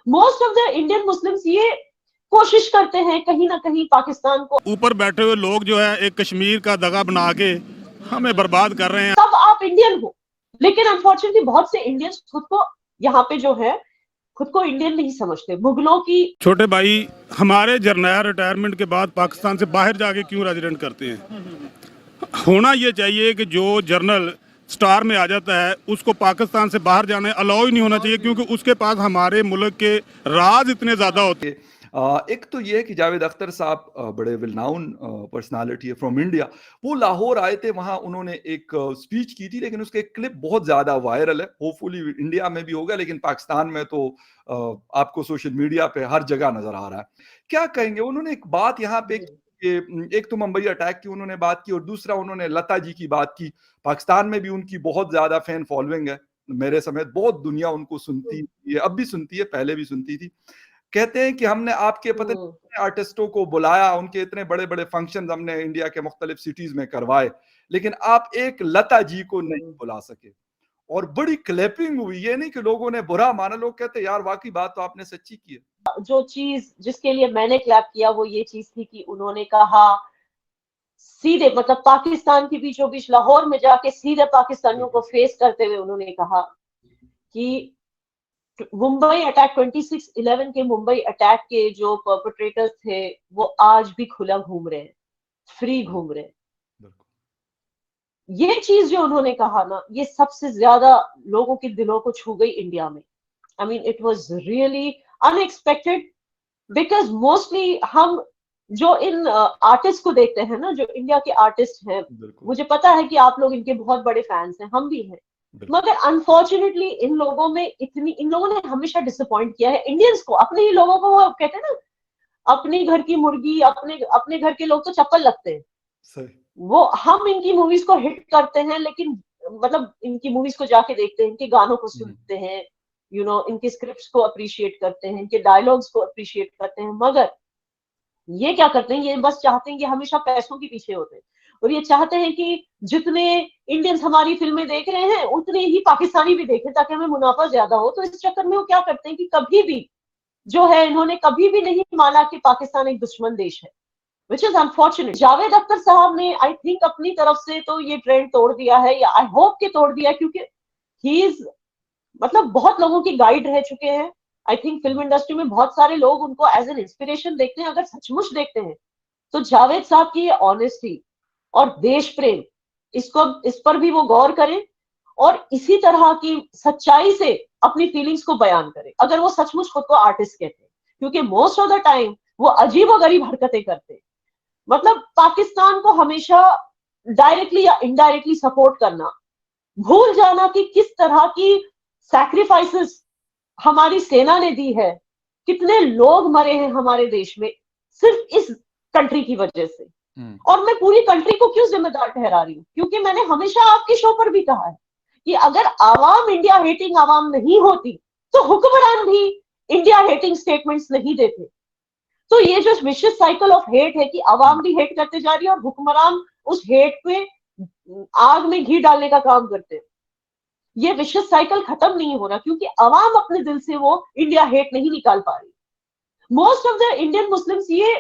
Most of the Indian Muslims ये कोशिश करते हैं कहीं ना कहीं पाकिस्तान को, ऊपर बैठे हुए लोग जो है एक कश्मीर का दगा बना के हमें बर्बाद कर रहे हैं। तब आप इंडियन हो, लेकिन अनफॉर्चुनेटली बहुत से इंडियंस खुद को यहाँ पे जो है खुद को इंडियन नहीं समझते। मुगलों की छोटे भाई हमारे जर्नैल रिटायरमेंट के बाद पाकिस्तान से बाहर जाके क्यों रेजिडेंट करते हैं? होना ये चाहिए कि जो जर्नल स्टार में आ जाता है उसको पाकिस्तान से बाहर जाने अलाउ ही नहीं होना चाहिए, क्योंकि उसके पास हमारे मुल्क के राज इतने ज्यादा होते हैं। एक तो ये है कि जावेद अख्तर साहब बड़े वेल नाउन पर्सनालिटी है फ्रॉम इंडिया। वो लाहौर आए थे, वहां उन्होंने एक स्पीच की थी, लेकिन उसके एक क्लिप बहुत ज्यादा वायरल है। होपफुली इंडिया में भी होगा, लेकिन पाकिस्तान में तो आपको सोशल मीडिया पे हर जगह नजर आ रहा है। क्या कहेंगे? उन्होंने एक बात यहाँ पे एक तो मुंबई अटैक की उन्होंने बात की, और दूसरा उन्होंने लता जी की बात की। पाकिस्तान में भी उनकी बहुत ज्यादा फैन फॉलोइंग है, मेरे समेत बहुत दुनिया उनको सुनती है, अब भी सुनती है, पहले भी सुनती थी। कहते हैं कि हमने आपके पता नहीं आर्टिस्टों को बुलाया, उनके इतने बड़े बड़े फंक्शन हमने इंडिया के मुख्तलिफ सिटीज में करवाए, लेकिन आप एक लता जी को नहीं बुला सके। और बड़ी क्लैपिंग हुई, ये नहीं कि लोगों ने बुरा माना, लोग कहते यार वाकई बात तो आपने सच्ची की है। जो चीज जिसके लिए मैंने क्लैप किया वो ये चीज थी कि उन्होंने कहा सीधे, मतलब पाकिस्तान के बीचों बीच लाहौर में जाके सीधे पाकिस्तानियों को फेस करते हुए उन्होंने कहा कि मुंबई अटैक 26/11 के मुंबई अटैक के जो परपेट्रेटर्स थे वो आज भी खुला घूम रहे हैं, फ्री घूम रहे हैं। ये चीज जो उन्होंने कहा ना, ये सबसे ज्यादा लोगों के दिलों को छू गई इंडिया में। I mean it was really unexpected, because mostly हम जो इन आर्टिस्ट को देखते हैं ना, जो इंडिया के आर्टिस्ट हैं, मुझे पता है कि आप लोग इनके बहुत बड़े फैंस हैं, हम भी हैं, मगर अनफॉर्चुनेटली इन लोगों ने हमेशा डिसअपॉइंट किया है इंडियंस को, अपने ही लोगों को। वो कहते हैं ना, अपने घर की मुर्गी अपने घर के लोग तो चप्पल लगते हैं। सही। वो हम इनकी मूवीज को हिट करते हैं, लेकिन मतलब इनकी मूवीज को जाके देखते हैं, इनके गानों को सुनते हैं, इनके स्क्रिप्ट्स को अप्रिशिएट करते हैं, इनके डायलॉग्स को अप्रिशिएट करते हैं, मगर ये क्या करते हैं, ये बस चाहते हैं कि हमेशा पैसों के पीछे होते हैं, और ये चाहते हैं कि जितने इंडियंस हमारी फिल्में देख रहे हैं उतने ही पाकिस्तानी भी देखें ताकि हमें मुनाफा ज्यादा हो। तो इस चक्कर में वो क्या करते हैं कि कभी भी जो है, इन्होंने कभी भी नहीं माना कि पाकिस्तान एक दुश्मन देश है, which is unfortunate. Javed Akhtar साहब ने आई थिंक अपनी तरफ से तो ये ट्रेंड तोड़ दिया है, या आई होप के तोड़ दिया, क्योंकि ही इज मतलब बहुत लोगों की गाइड रह चुके हैं। आई थिंक फिल्म इंडस्ट्री में बहुत सारे लोग उनको एज एन इंस्पिरेशन देखते हैं। अगर सचमुच देखते हैं तो जावेद साहब की ये ऑनेस्टी और देश प्रेम, इस पर भी वो गौर करें, और इसी तरह की सच्चाई से अपनी फीलिंग्स को बयान करें, अगर वो सचमुच खुद को आर्टिस्ट कहते हैं, क्योंकि मोस्ट ऑफ द टाइम वो अजीब और गरीब हरकतें करते हैं। मतलब पाकिस्तान को हमेशा डायरेक्टली या इनडायरेक्टली सपोर्ट करना, भूल जाना कि किस तरह की सैक्रिफाइसेस हमारी सेना ने दी है, कितने लोग मरे हैं हमारे देश में सिर्फ इस कंट्री की वजह से। और मैं पूरी कंट्री को क्यों जिम्मेदार ठहरा रही हूँ, क्योंकि मैंने हमेशा आपके शो पर भी कहा है कि अगर आवाम इंडिया हेटिंग आवाम नहीं होती तो हुक्मरान भी इंडिया हेटिंग स्टेटमेंट्स नहीं देते। तो ये जो विशियस साइकिल ऑफ हेट है कि आवाम भी हेट करते जा रही है और हुक्मरान उस हेट पे आग में घी डालने का काम करते हैं, ये विशियस साइकिल खत्म नहीं हो रहा, क्योंकि आवाम अपने दिल से वो इंडिया हेट नहीं निकाल पा रही। Most of the Indian Muslims ये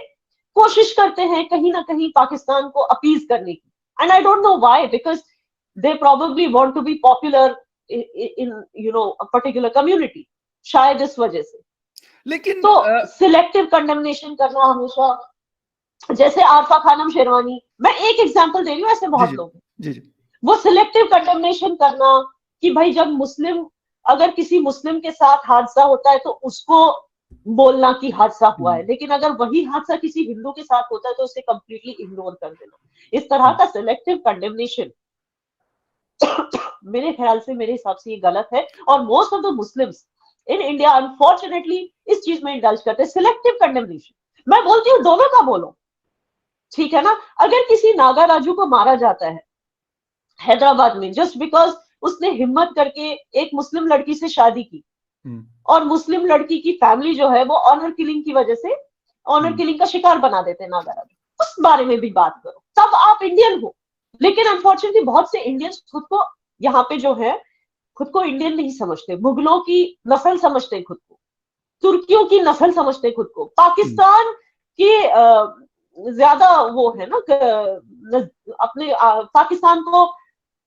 कोशिश करते हैं कहीं ना कहीं पाकिस्तान को अपीज करने की, and I don't know why, because they probably want to be popular in a particular community, शायद इस वजह से। लेकिन तो सिलेक्टिव कंडेमनेशन करना हमेशा, जैसे आरफा खानम शेरवानी, मैं एक एग्जांपल दे रही हूँ, ऐसे बहुत लोग हैं, वो सिलेक्टिव कंडेमनेशन करना कि भाई जब मुस्लिम, अगर किसी मुस्लिम के साथ हादसा होता है तो उसको बोलना कि हादसा हुआ है, लेकिन अगर वही हादसा किसी हिंदू के साथ होता है तो उसे कंप्लीटली इग्नोर कर देना। इस तरह का सिलेक्टिव कंडेमनेशन मेरे ख्याल से, मेरे हिसाब से ये गलत है, और most of the Muslims in India unfortunately इस चीज में इंडल्ज करते हैं, सिलेक्टिव कंडेमनेशन। मैं बोलती हूँ दोनों का बोलो, ठीक है ना। अगर किसी नागा राजू को मारा जाता है हैदराबाद में जस्ट बिकॉज उसने हिम्मत करके एक मुस्लिम लड़की से शादी की, और मुस्लिम लड़की की फैमिली जो है वो ऑनर किलिंग की वजह से ऑनर किलिंग का शिकार बना देते हैं नागा राजू, उस बारे में भी बात करो, तब आप इंडियन हो। लेकिन अनफॉर्चुनेटली बहुत से इंडियंस खुद को यहाँ पे जो है खुद को इंडियन नहीं समझते, मुगलों की नस्ल समझते हैं खुद को। तुर्कियों की नस्ल समझते हैं खुद को। पाकिस्तान की ज्यादा वो है ना अपने पाकिस्तान को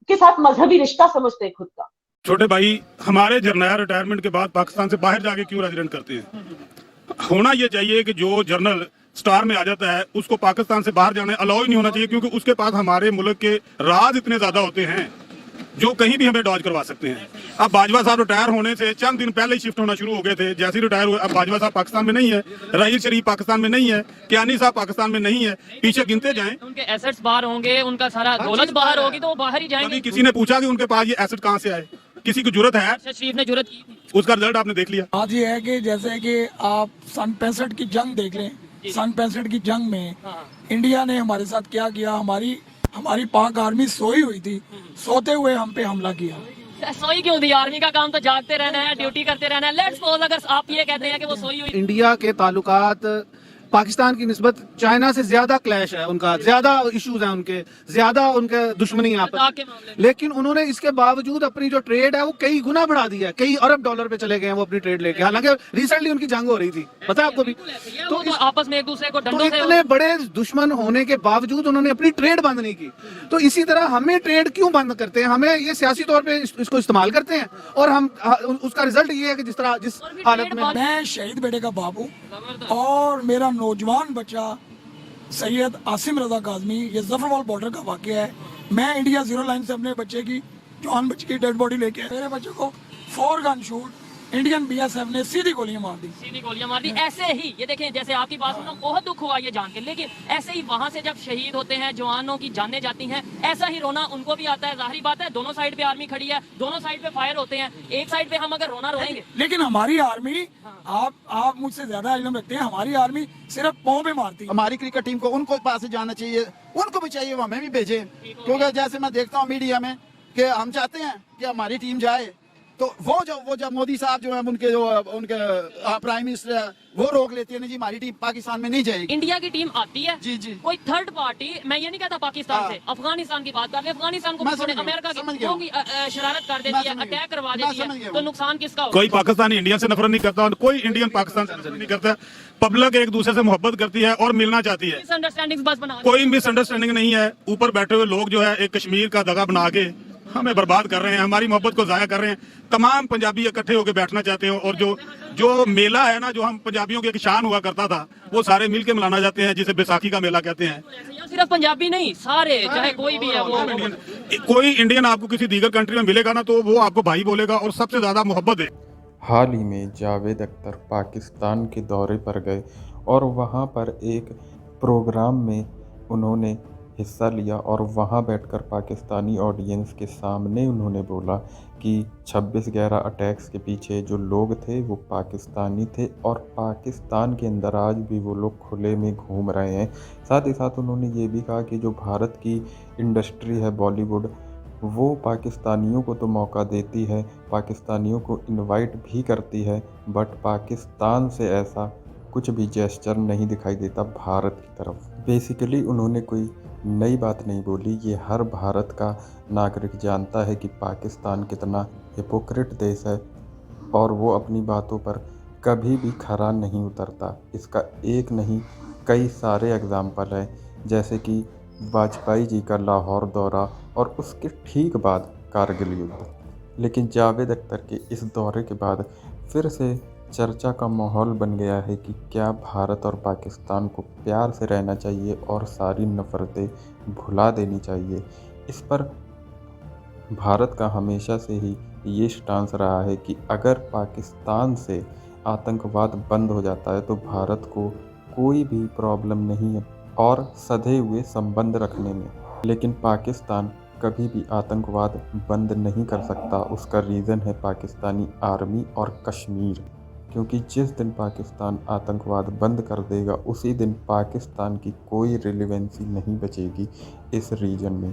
के साथ मजहबी रिश्ता समझते हैं खुद का। छोटे भाई हमारे जर्नल रिटायरमेंट के बाद पाकिस्तान से बाहर जाके क्यों रेजिडेंट करते हैं? होना ये चाहिए कि जो जर्नल स्टार में आ जाता है उसको पाकिस्तान से बाहर जाने अलाउ ही नहीं होना चाहिए, क्योंकि उसके पास हमारे मुल्क के राज इतने ज्यादा होते हैं जो कहीं भी हमें डॉज करवा सकते हैं। अब बाजवा साहब रिटायर होने से चंद दिन पहले ही शिफ्ट होना शुरू हो गए थे, जैसे ही रिटायर हुए। अब बाजवा साहब पाकिस्तान में नहीं है, रहील शरीफ पाकिस्तान में नहीं है, कियानी साहब पाकिस्तान में नहीं है, पीछे गिनते जाएं। उनके एसेट्स बाहर होंगे, उनका सारा दौलत बाहर होगी तो वो बाहर ही जाएंगे। कभी किसी ने पूछा कि उनके पास ये एसेट कहाँ से आए? किसी की जरूरत है? शरीफ ने जरूरत की थी। उसका रिजल्ट आपने देख लिया। बात ये है कि जैसे कि आप सन 65 की जंग देख लें, सन 65 की जंग में इंडिया ने हमारे साथ क्या किया, हमारी पाक आर्मी सोई हुई थी, सोते हुए हम पे हमला किया। सोई क्यों थी? आर्मी का काम तो जागते रहना है, ड्यूटी करते रहना है। लेट्स सपोज अगर आप ये कहते हैं कि वो सोई हुई। इंडिया के ताल्लुकात पाकिस्तान की निस्बत चाइना से ज्यादा क्लैश है, उनका ज्यादा इश्यूज हैं, ज्यादा उनके दुश्मनी यहाँ पर। लेकिन उन्होंने इसके बावजूद अपनी जो ट्रेड है वो कई गुना बढ़ा दिया है, कई अरब डॉलर पे चले गए हैं वो अपनी ट्रेड लेके। हालांकि रिसेंटली उनकी जंग हो रही थी, पता है आपको भी। तो आपस में एक दूसरे को तो डंडों से इतने बड़े दुश्मन होने के बावजूद उन्होंने अपनी ट्रेड बंद नहीं की। तो इसी तरह हमें ट्रेड क्यों बंद करते हैं? हमें ये सियासी तौर पे इसको इस्तेमाल करते हैं और हम उसका रिजल्ट ये है कि जिस हालत में मैं शहीद बेटे का बाप हूँ और मेरा नौजवान बच्चा सैयद आसिम रजा काजमी, ये जफरवाल बॉर्डर का वाकया है। मैं इंडिया 0 लाइन से अपने बच्चे की, जवान बच्चे की डेड बॉडी लेके मेरे बच्चे को 4 गन शूट इंडियन BSF ने सीधी गोलियां मार दी। ऐसे ही ये देखें, जैसे आपकी बात सुनो, बहुत दुख हुआ ये जान के। लेकिन ऐसे ही वहां से जब शहीद होते हैं, जवानों की जानें जाती हैं, ऐसा ही रोना उनको भी आता है। जाहिर बात है, दोनों साइड पे आर्मी खड़ी है, दोनों साइड पे फायर होते हैं। एक साइड पे हम अगर रोना रोएंगे, लेकिन हमारी आर्मी, आप मुझसे ज्यादा इल्म रखते हैं, हमारी आर्मी सिर्फ पाँव पे मारती है। हमारी क्रिकेट टीम को उनको पास जाना चाहिए, उनको भी चाहिए वो हमें भी भेजे। क्योंकि जैसे मैं देखता हूँ मीडिया में कि हम चाहते हैं कि हमारी टीम जाए, तो वो जब मोदी साहब जो है उनके प्राइम मिनिस्टर है, वो रोक लेते हैं, नहीं जी हमारी टीम पाकिस्तान में नहीं जाएगी। इंडिया की टीम आती है, जी जी, कोई थर्ड पार्टी, मैं ये नहीं कहता पाकिस्तान से, अफगानिस्तान की बात कर ले, अफगानिस्तान को अमेरिका की शरारत कर देती है, अटैक करवा देती है, तो नुकसान किसका होगा? कोई पाकिस्तानी इंडिया से नफरत नहीं करता, कोई इंडियन पाकिस्तान से नफरत नहीं करता। पब्लिक एक दूसरे से मोहब्बत करती है और मिलना चाहती है। मिसअंडरस्टैंडिंग बस बना, कोई मिसअंडरस्टैंडिंग नहीं है। ऊपर बैठे हुए लोग जो है एक कश्मीर का दगा बना के हमें बर्बाद कर रहे हैं, हमारी मोहब्बत को जाया कर रहे हैं। तमाम पंजाबी इकट्ठे होकर बैठना चाहते हैं और जो मेला है ना, जो हम पंजाबियों की एक शान हुआ करता था, वो सारे मिलके मनाना चाहते हैं, जिसे बैसाखी का मेला कहते हैं। सिर्फ पंजाबी नहीं, सारे, चाहे कोई भी है वो कोई इंडियन आपको किसी दीगर कंट्री में मिलेगा ना तो वो आपको भाई बोलेगा और सबसे ज्यादा मोहब्बत है। हाल ही में जावेद अख्तर पाकिस्तान के दौरे पर गए और वहां पर एक प्रोग्राम में उन्होंने हिस्सा लिया और वहां बैठकर पाकिस्तानी ऑडियंस के सामने उन्होंने बोला कि 26/11 अटैक्स के पीछे जो लोग थे वो पाकिस्तानी थे और पाकिस्तान के अंदर आज भी वो लोग खुले में घूम रहे हैं। साथ ही साथ उन्होंने ये भी कहा कि जो भारत की इंडस्ट्री है बॉलीवुड, वो पाकिस्तानियों को तो मौका देती है, पाकिस्तानियों को इनवाइट भी करती है, बट पाकिस्तान से ऐसा कुछ भी जेस्चर नहीं दिखाई देता भारत की तरफ। बेसिकली उन्होंने कोई नई बात नहीं बोली, ये हर भारत का नागरिक जानता है कि पाकिस्तान कितना हिपोक्रेट देश है और वो अपनी बातों पर कभी भी खरा नहीं उतरता। इसका एक नहीं कई सारे एग्जाम्पल हैं, जैसे कि वाजपेयी जी का लाहौर दौरा और उसके ठीक बाद कारगिल युद्ध। लेकिन जावेद अख्तर के इस दौरे के बाद फिर से चर्चा का माहौल बन गया है कि क्या भारत और पाकिस्तान को प्यार से रहना चाहिए और सारी नफ़रतें भुला देनी चाहिए। इस पर भारत का हमेशा से ही ये स्टांस रहा है कि अगर पाकिस्तान से आतंकवाद बंद हो जाता है तो भारत को कोई भी प्रॉब्लम नहीं है और सधे हुए संबंध रखने में। लेकिन पाकिस्तान कभी भी आतंकवाद बंद नहीं कर सकता। उसका रीज़न है पाकिस्तानी आर्मी और कश्मीर, क्योंकि जिस दिन पाकिस्तान आतंकवाद बंद कर देगा उसी दिन पाकिस्तान की कोई रिलेवेंसी नहीं बचेगी इस रीजन में।